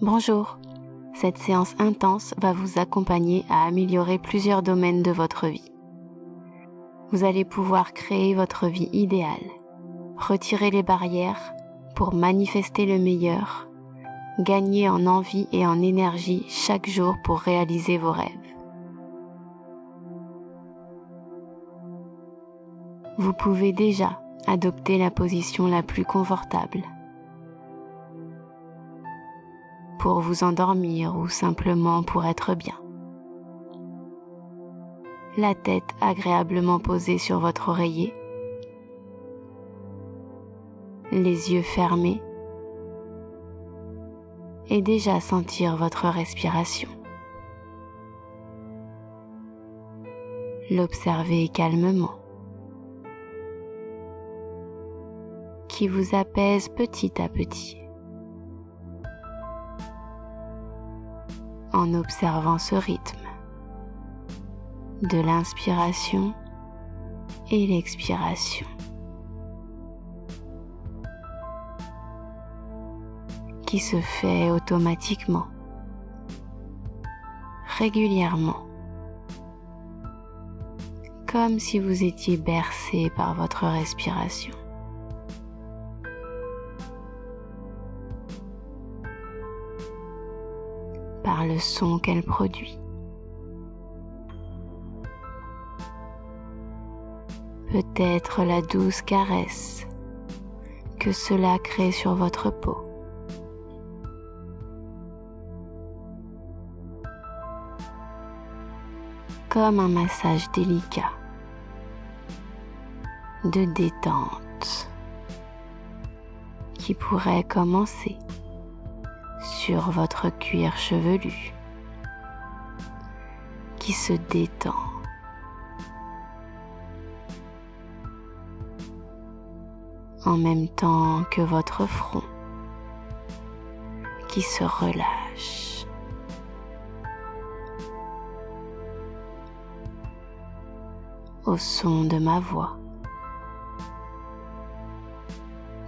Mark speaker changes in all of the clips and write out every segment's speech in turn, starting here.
Speaker 1: Bonjour, cette séance intense va vous accompagner à améliorer plusieurs domaines de votre vie. Vous allez pouvoir créer votre vie idéale, retirer les barrières pour manifester le meilleur, gagner en envie et en énergie chaque jour pour réaliser vos rêves. Vous pouvez déjà adopter la position la plus confortable pour vous endormir ou simplement pour être bien. La tête agréablement posée sur votre oreiller, les yeux fermés et déjà sentir votre respiration. L'observer calmement, qui vous apaise petit à petit. En observant ce rythme de l'inspiration et l'expiration. Qui se fait automatiquement, régulièrement, comme si vous étiez bercé par votre respiration. Par le son qu'elle produit. Peut-être la douce caresse que cela crée sur votre peau. Comme un massage délicat de détente qui pourrait commencer sur votre cuir chevelu qui se détend en même temps que votre front qui se relâche. Au son de ma voix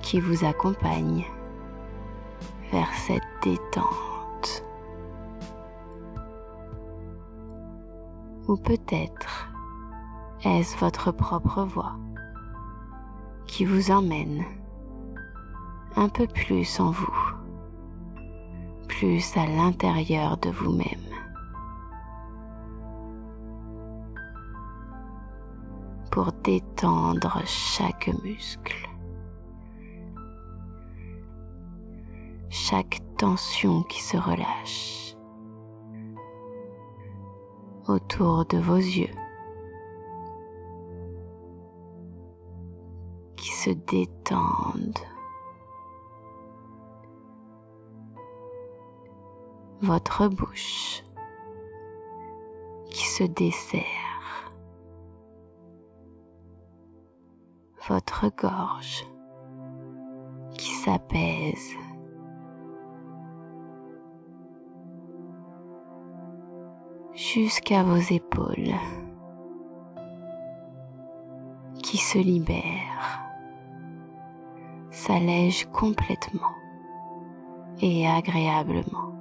Speaker 1: qui vous accompagne vers cette détente. Ou peut-être est-ce votre propre voix qui vous emmène un peu plus en vous, plus à l'intérieur de vous-même. Pour détendre chaque muscle, chaque tension qui se relâche autour de vos yeux, qui se détendent, votre bouche qui se desserre, votre gorge qui s'apaise, jusqu'à vos épaules qui se libèrent, s'allègent complètement et agréablement.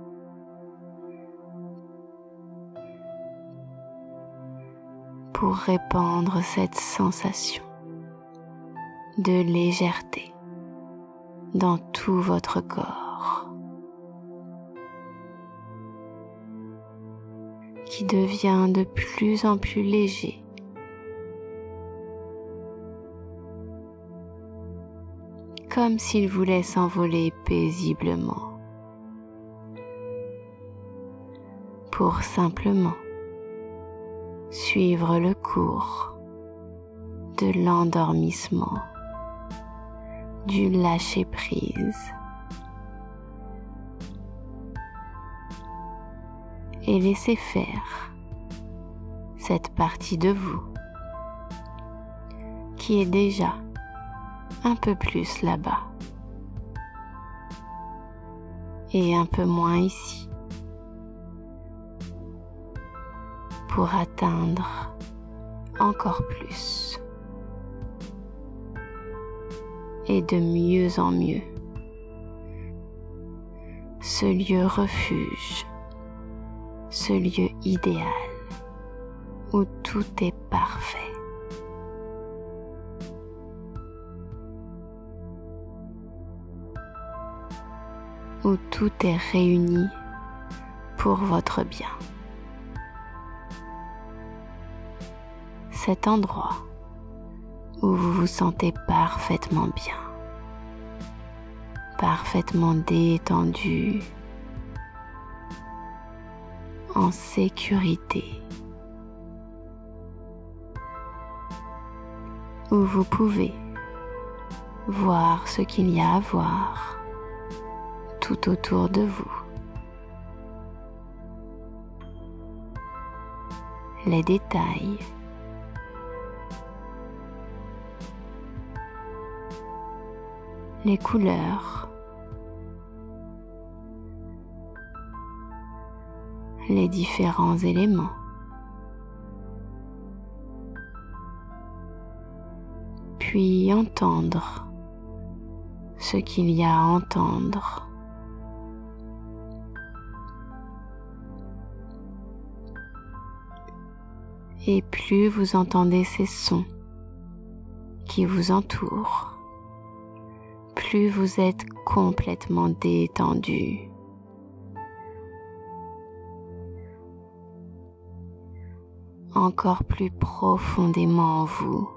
Speaker 1: Pour répandre cette sensation de légèreté dans tout votre corps, qui devient de plus en plus léger, comme s'il voulait s'envoler paisiblement, pour simplement suivre le cours de l'endormissement, du lâcher-prise et laisser faire cette partie de vous qui est déjà un peu plus là-bas et un peu moins ici pour atteindre encore plus et de mieux en mieux ce lieu refuge, ce lieu idéal où tout est parfait. Où tout est réuni pour votre bien. Cet endroit où vous vous sentez parfaitement bien, parfaitement détendu, en sécurité, où vous pouvez voir ce qu'il y a à voir tout autour de vous. Les détails, les couleurs, les différents éléments. Puis entendre ce qu'il y a à entendre. Et plus vous entendez ces sons qui vous entourent, plus vous êtes complètement détendu. Encore plus profondément en vous.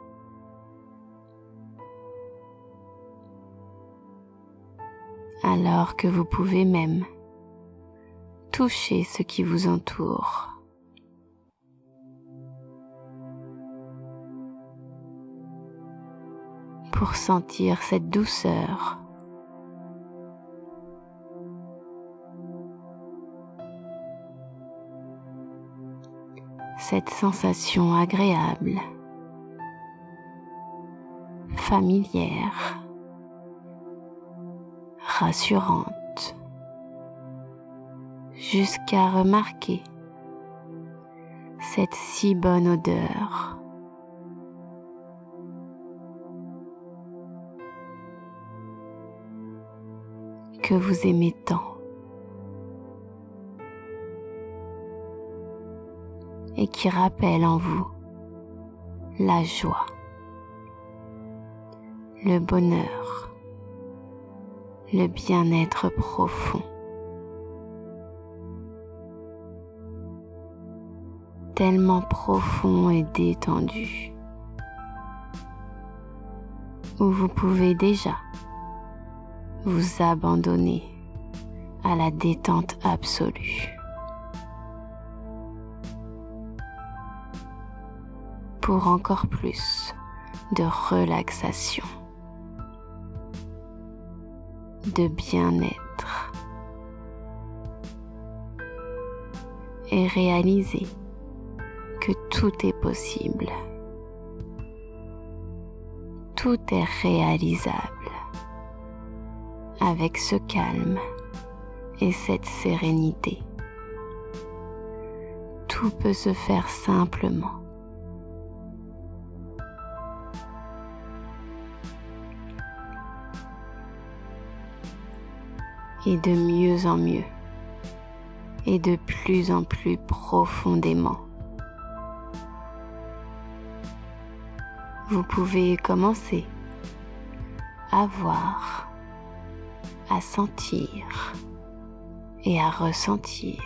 Speaker 1: Alors que vous pouvez même toucher ce qui vous entoure. Pour sentir cette douceur, cette sensation agréable, familière, rassurante, jusqu'à remarquer cette si bonne odeur. Que vous aimez tant et qui rappelle en vous la joie, le bonheur, le bien-être profond, tellement profond et détendu, où vous pouvez déjà vous abandonner à la détente absolue. Pour encore plus de relaxation, de bien-être et réaliser que tout est possible. Tout est réalisable avec ce calme et cette sérénité. Tout peut se faire simplement. Et de mieux en mieux, et de plus en plus profondément. Vous pouvez commencer à voir, à sentir et à ressentir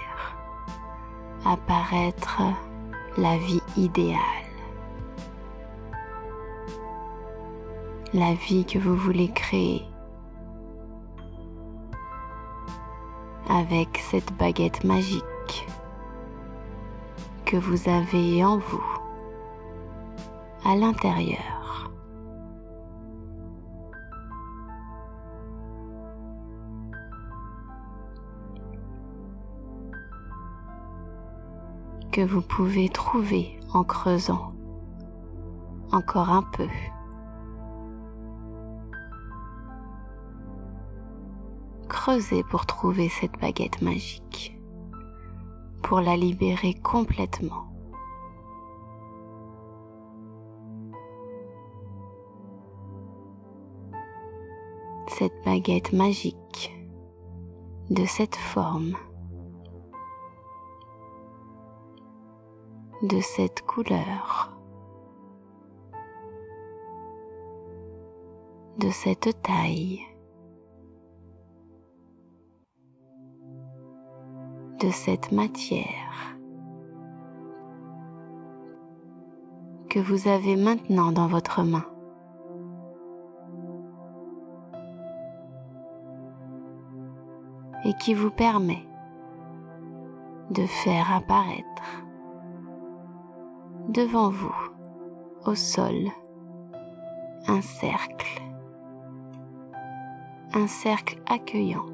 Speaker 1: apparaître la vie idéale. La vie que vous voulez créer. Avec cette baguette magique que vous avez en vous, à l'intérieur. Que vous pouvez trouver en creusant encore un peu. Creusez pour trouver cette baguette magique, pour la libérer complètement. Cette baguette magique de cette forme, de cette couleur, de cette taille, de cette matière que vous avez maintenant dans votre main. Et qui vous permet de faire apparaître devant vous, au sol, un cercle accueillant,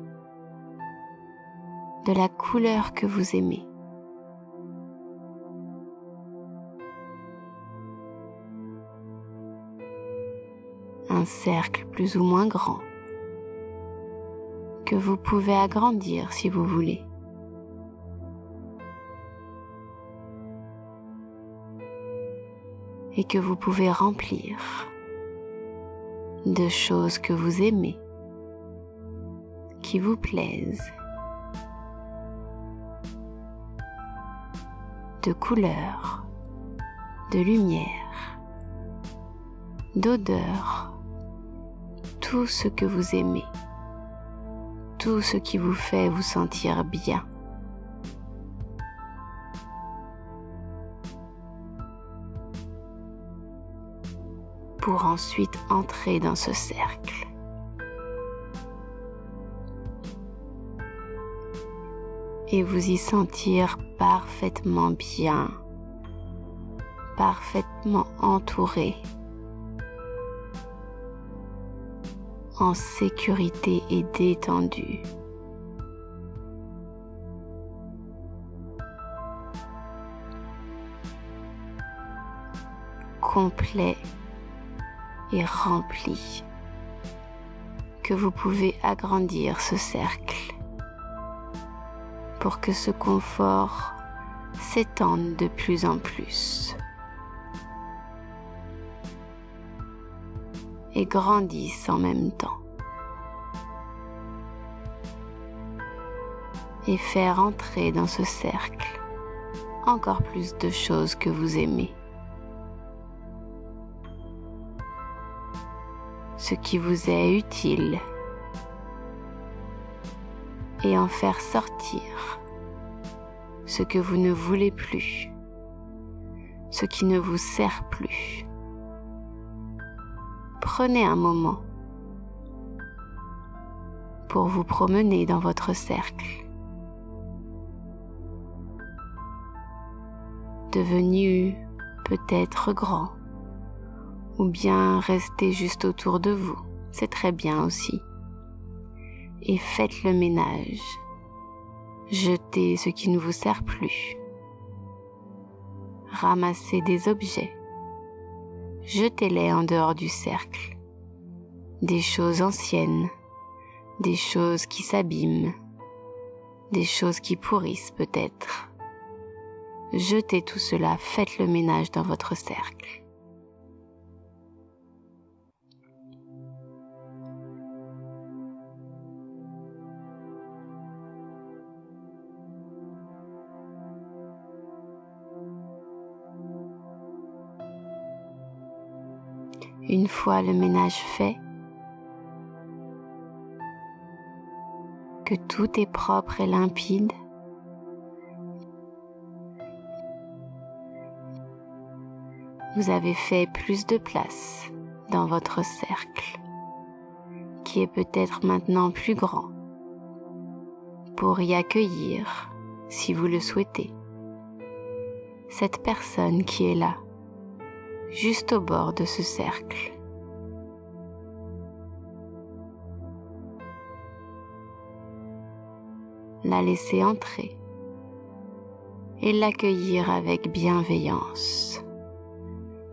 Speaker 1: de la couleur que vous aimez. Un cercle plus ou moins grand, que vous pouvez agrandir si vous voulez. Et que vous pouvez remplir de choses que vous aimez, qui vous plaisent, de couleurs, de lumière, d'odeurs, tout ce que vous aimez, tout ce qui vous fait vous sentir bien. Pour ensuite entrer dans ce cercle. Et vous y sentir parfaitement bien, parfaitement entouré, en sécurité et détendu. Complet et rempli, que vous pouvez agrandir ce cercle pour que ce confort s'étende de plus en plus et grandisse en même temps, et faire entrer dans ce cercle encore plus de choses que vous aimez, ce qui vous est utile, et en faire sortir ce que vous ne voulez plus, ce qui ne vous sert plus. Prenez un moment pour vous promener dans votre cercle, devenu peut-être grand, ou bien rester juste autour de vous, c'est très bien aussi. Et faites le ménage. Jetez ce qui ne vous sert plus. Ramassez des objets. Jetez-les en dehors du cercle. Des choses anciennes, des choses qui s'abîment, des choses qui pourrissent peut-être. Jetez tout cela, faites le ménage dans votre cercle. Une fois le ménage fait, que tout est propre et limpide, vous avez fait plus de place dans votre cercle, qui est peut-être maintenant plus grand, pour y accueillir, si vous le souhaitez, cette personne qui est là, juste au bord de ce cercle. La laisser entrer et l'accueillir avec bienveillance,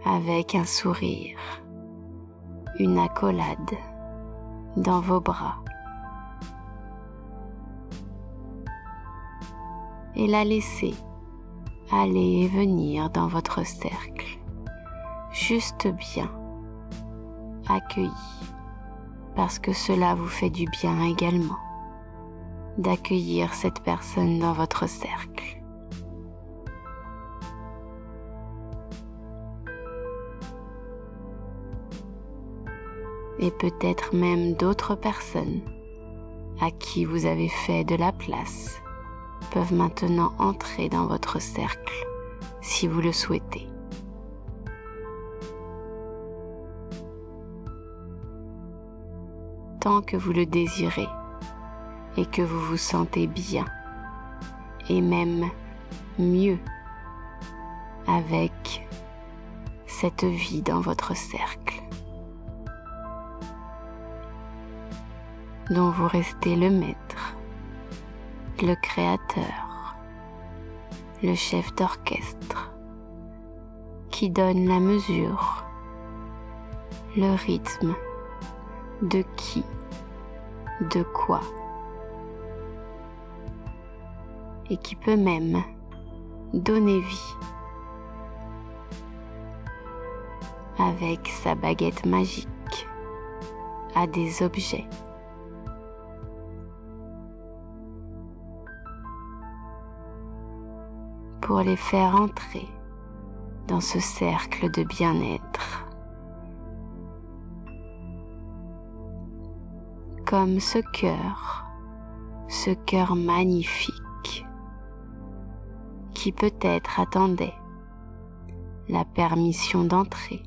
Speaker 1: avec un sourire, une accolade dans vos bras, et la laisser aller et venir dans votre cercle, juste bien, accueilli, parce que cela vous fait du bien également, d'accueillir cette personne dans votre cercle. Et peut-être même d'autres personnes à qui vous avez fait de la place peuvent maintenant entrer dans votre cercle si vous le souhaitez. Tant que vous le désirez et que vous vous sentez bien et même mieux avec cette vie dans votre cercle, dont vous restez le maître, le créateur, le chef d'orchestre, qui donne la mesure, le rythme de qui, de quoi, et qui peut même donner vie avec sa baguette magique à des objets. Pour les faire entrer dans ce cercle de bien-être. Comme ce cœur magnifique qui peut-être attendait la permission d'entrer,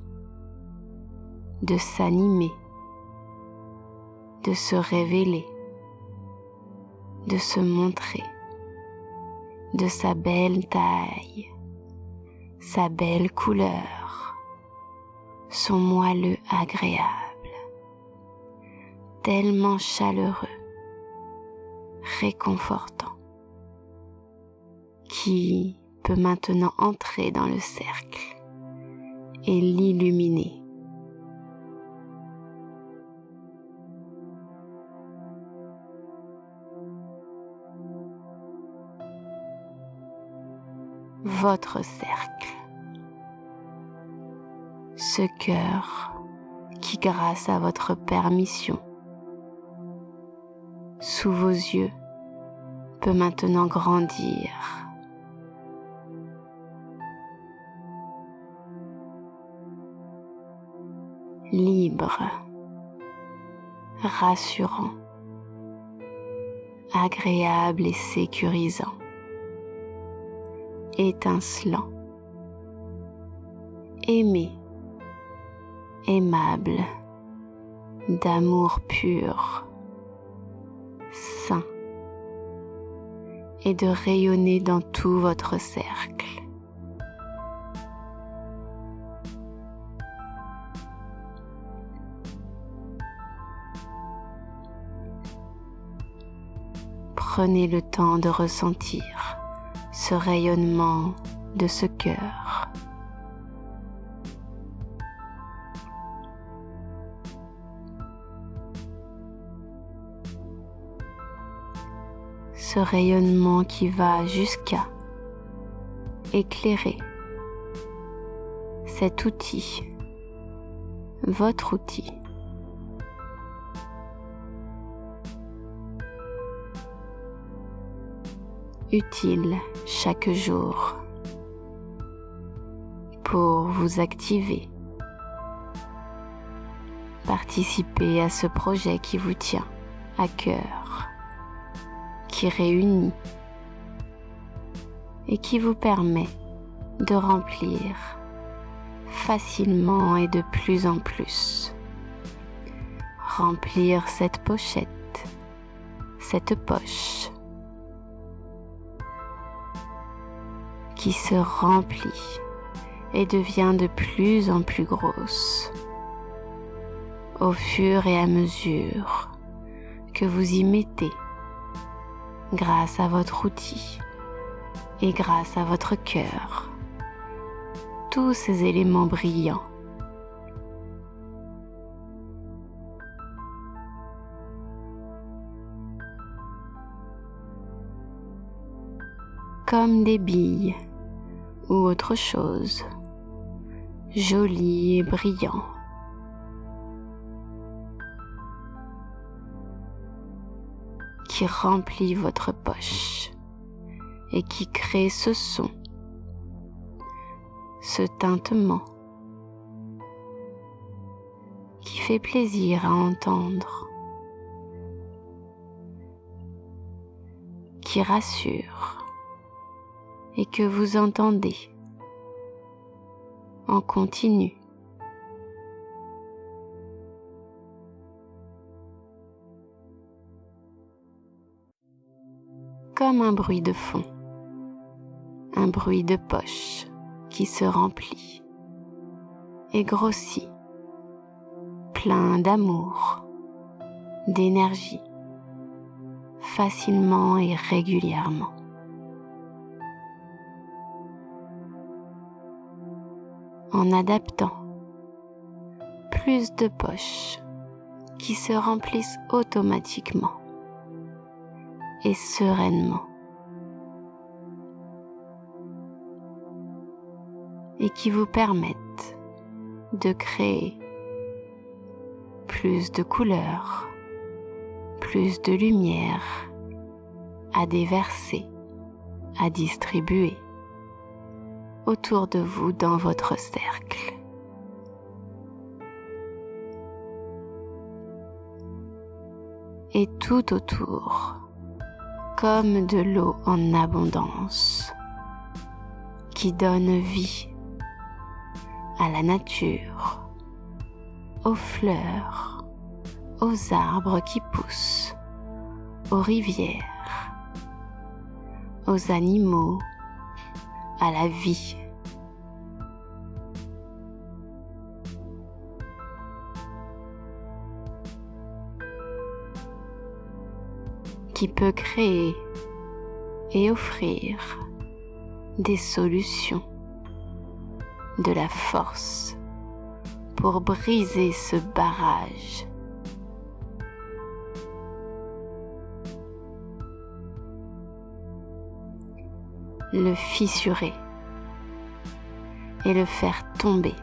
Speaker 1: de s'animer, de se révéler, de se montrer, de sa belle taille, sa belle couleur, son moelleux agréable, tellement chaleureux, réconfortant, qui peut maintenant entrer dans le cercle et l'illuminer. Votre cercle, ce cœur qui, grâce à votre permission, sous vos yeux, peut maintenant grandir. Libre, rassurant, agréable et sécurisant, étincelant, aimé, aimable, d'amour pur, sain, et de rayonner dans tout votre cercle. Prenez le temps de ressentir ce rayonnement de ce cœur. Ce rayonnement qui va jusqu'à éclairer cet outil, votre outil, utile chaque jour pour vous activer, participer à ce projet qui vous tient à cœur, qui réunit et qui vous permet de remplir facilement et de plus en plus. Remplir cette pochette, cette poche qui se remplit et devient de plus en plus grosse au fur et à mesure que vous y mettez, grâce à votre outil et grâce à votre cœur, tous ces éléments brillants. Comme des billes ou autre chose, joli et brillant. qui remplit votre poche et qui crée ce son, ce tintement qui fait plaisir à entendre, qui rassure et que vous entendez en continu. Comme un bruit de fond, un bruit de poche qui se remplit et grossit, plein d'amour, d'énergie, facilement et régulièrement. En adaptant, plus de poches qui se remplissent automatiquement et sereinement et qui vous permettent de créer plus de couleurs, plus de lumière à déverser, à distribuer autour de vous dans votre cercle. Et tout autour, comme de l'eau en abondance, qui donne vie à la nature, aux fleurs, aux arbres qui poussent, aux rivières, aux animaux, à la vie. Qui peut créer et offrir des solutions, de la force pour briser ce barrage. Le fissurer et le faire tomber.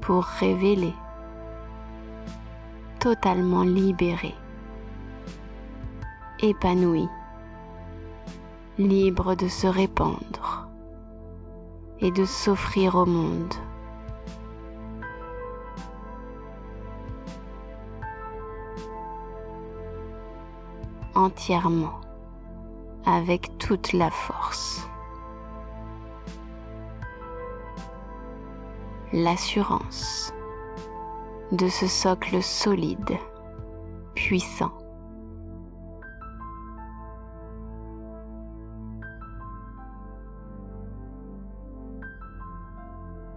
Speaker 1: Pour révéler, totalement libéré, épanoui, libre de se répandre et de s'offrir au monde. Entièrement, avec toute la force. L'assurance de ce socle solide, puissant.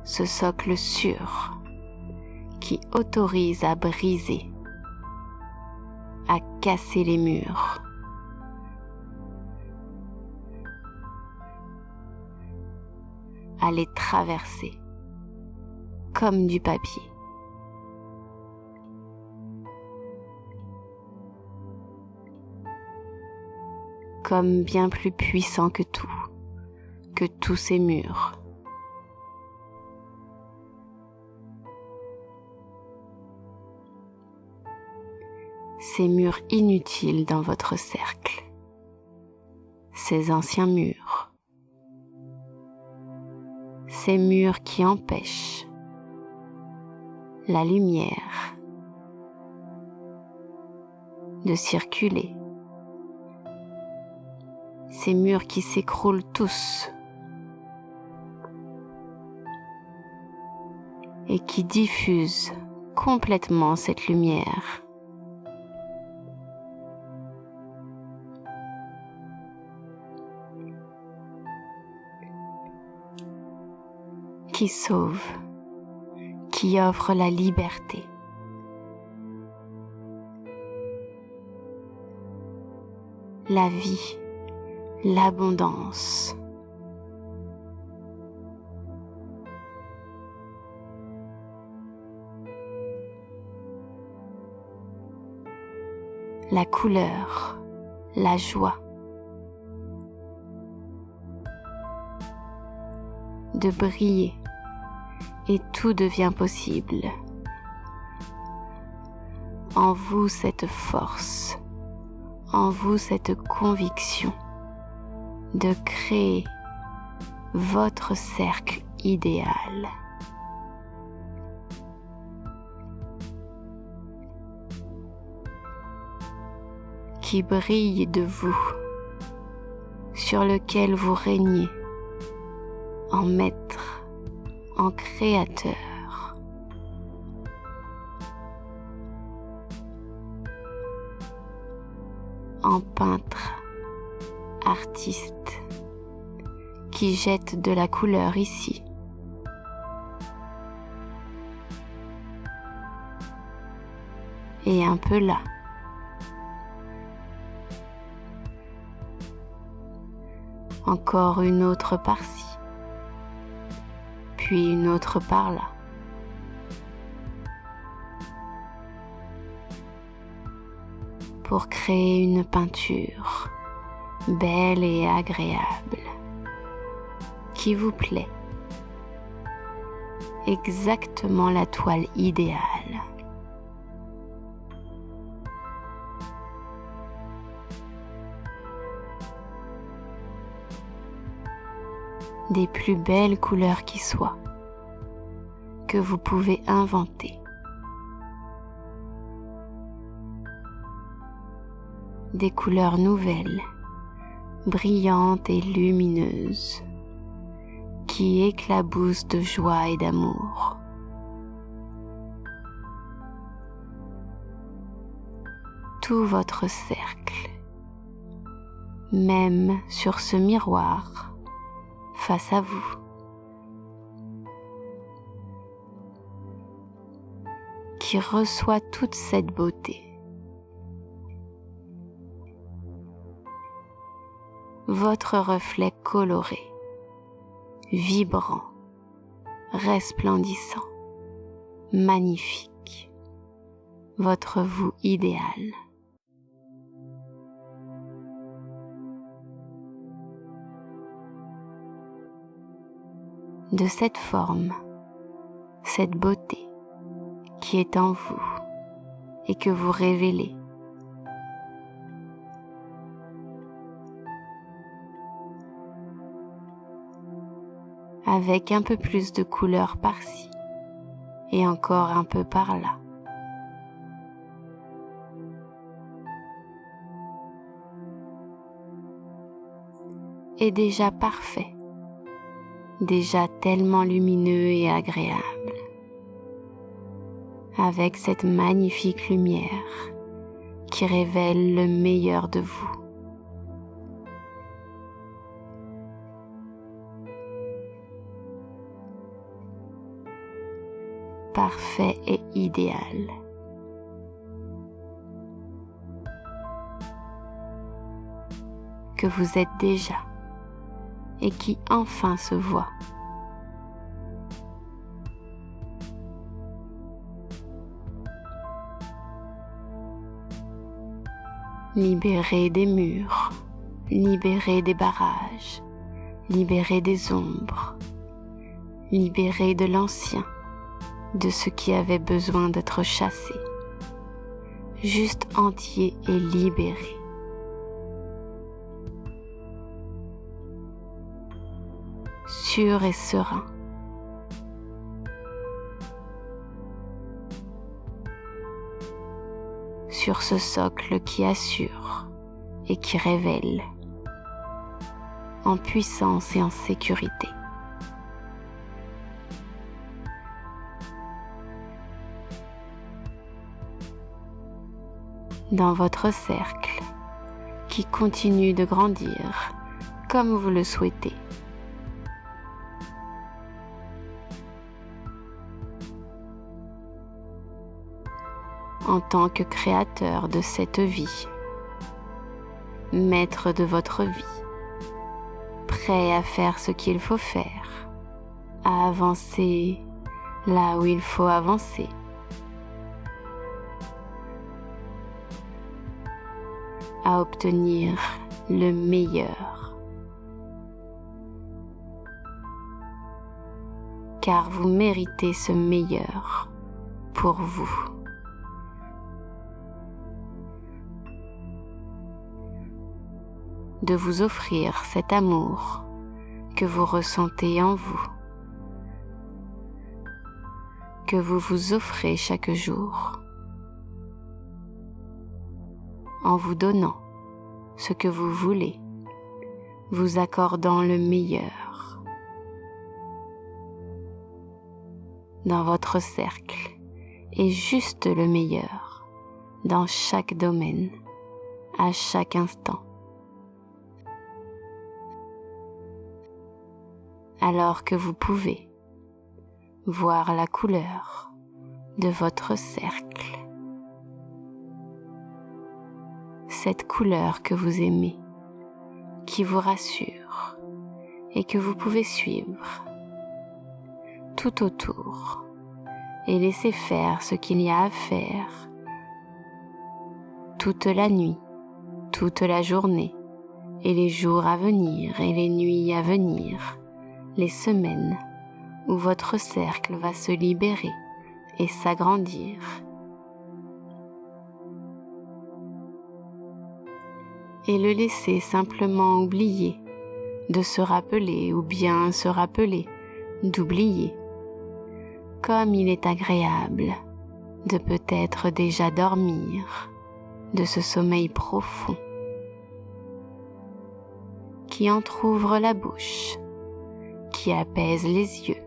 Speaker 1: Ce socle sûr qui autorise à briser, à casser les murs, à les traverser comme du papier. Comme bien plus puissant que tous ces murs. Ces murs inutiles dans votre cercle, ces anciens murs, ces murs qui empêchent la lumière de circuler, ces murs qui s'écroulent tous et qui diffusent complètement cette lumière. Qui sauve, qui offre la liberté. La vie, l'abondance. La couleur, la joie. De briller et tout devient possible. En vous cette force, en vous cette conviction de créer votre cercle idéal. Qui brille de vous, sur lequel vous régnez en maître, en créateur. En peintre, artiste, qui jette de la couleur ici. Et un peu là. Encore une autre par-ci, puis une autre par-là. Pour créer une peinture belle et agréable, qui vous plaît, exactement la toile idéale. Des plus belles couleurs qui soient, que vous pouvez inventer. Des couleurs nouvelles, brillantes et lumineuses, qui éclaboussent de joie et d'amour. Tout votre cercle, même sur ce miroir, face à vous, qui reçoit toute cette beauté. Votre reflet coloré, vibrant, resplendissant, magnifique, votre vous idéal. De cette forme, cette beauté qui est en vous et que vous révélez. Avec un peu plus de couleur par-ci et encore un peu par-là. Et déjà parfait. Déjà tellement lumineux et agréable, avec cette magnifique lumière qui révèle le meilleur de vous. Parfait et idéal. Que vous êtes déjà. Et qui enfin se voit. Libéré des murs, libéré des barrages, libéré des ombres, libéré de l'ancien, de ce qui avait besoin d'être chassé, juste entier et libéré. Sûr et serein. Sur ce socle qui assure et qui révèle, en puissance et en sécurité. Dans votre cercle, qui continue de grandir comme vous le souhaitez. En tant que créateur de cette vie, maître de votre vie, prêt à faire ce qu'il faut faire, à avancer là où il faut avancer, à obtenir le meilleur. car vous méritez ce meilleur pour vous. De vous offrir cet amour que vous ressentez en vous, que vous vous offrez chaque jour, en vous donnant ce que vous voulez, vous accordant le meilleur. Dans votre cercle et juste le meilleur dans chaque domaine, à chaque instant. Alors que vous pouvez voir la couleur de votre cercle, cette couleur que vous aimez, qui vous rassure et que vous pouvez suivre tout autour et laisser faire ce qu'il y a à faire toute la nuit, toute la journée et les jours à venir et les nuits à venir, les semaines où votre cercle va se libérer et s'agrandir. Et le laisser simplement oublier, de se rappeler ou bien se rappeler d'oublier, comme il est agréable de peut-être déjà dormir de ce sommeil profond qui entr'ouvre la bouche, qui apaise les yeux,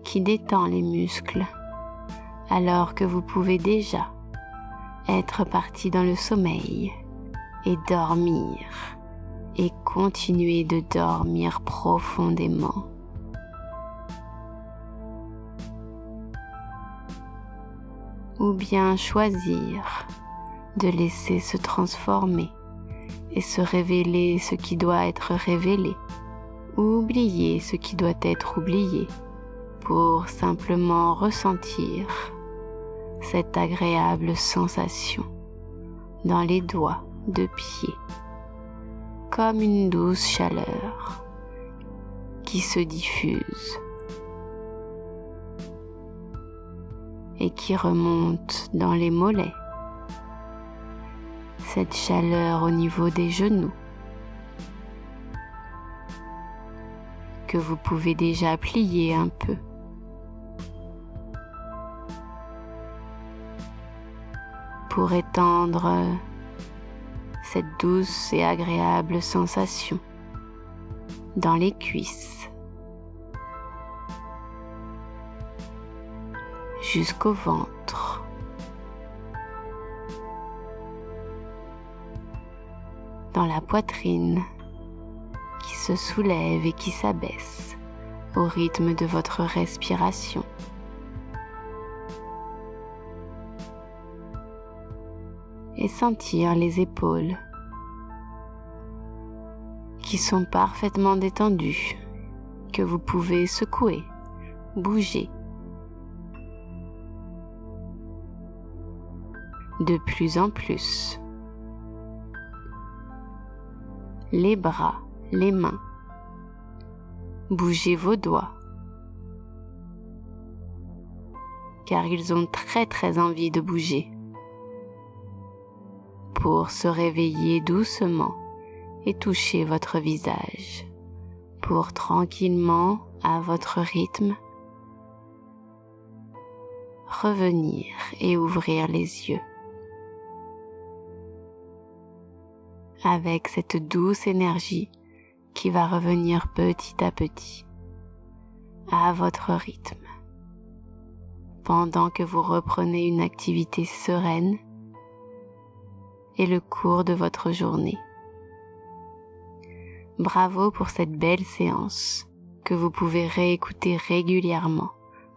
Speaker 1: qui détend les muscles, alors que vous pouvez déjà être parti dans le sommeil et dormir, et continuer de dormir profondément. Ou bien choisir de laisser se transformer et se révéler ce qui doit être révélé, ou oublier ce qui doit être oublié, pour simplement ressentir cette agréable sensation dans les doigts de pied, comme une douce chaleur qui se diffuse et qui remonte dans les mollets, cette chaleur au niveau des genoux que vous pouvez déjà plier un peu. Pour étendre cette douce et agréable sensation dans les cuisses, jusqu'au ventre, dans la poitrine qui se soulève et qui s'abaisse au rythme de votre respiration. Et sentir les épaules qui sont parfaitement détendues, que vous pouvez secouer, bouger. De plus en plus. Les bras, les mains. Bougez vos doigts, car ils ont très envie de bouger, pour se réveiller doucement et toucher votre visage, pour tranquillement, à votre rythme, revenir et ouvrir les yeux. Avec cette douce énergie qui va revenir petit à petit, à votre rythme, pendant que vous reprenez une activité sereine et le cours de votre journée. Bravo pour cette belle séance que vous pouvez réécouter régulièrement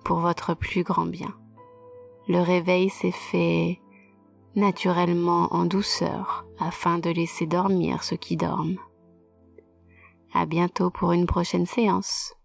Speaker 1: pour votre plus grand bien. Le réveil s'est fait naturellement en douceur afin de laisser dormir ceux qui dorment. À bientôt pour une prochaine séance.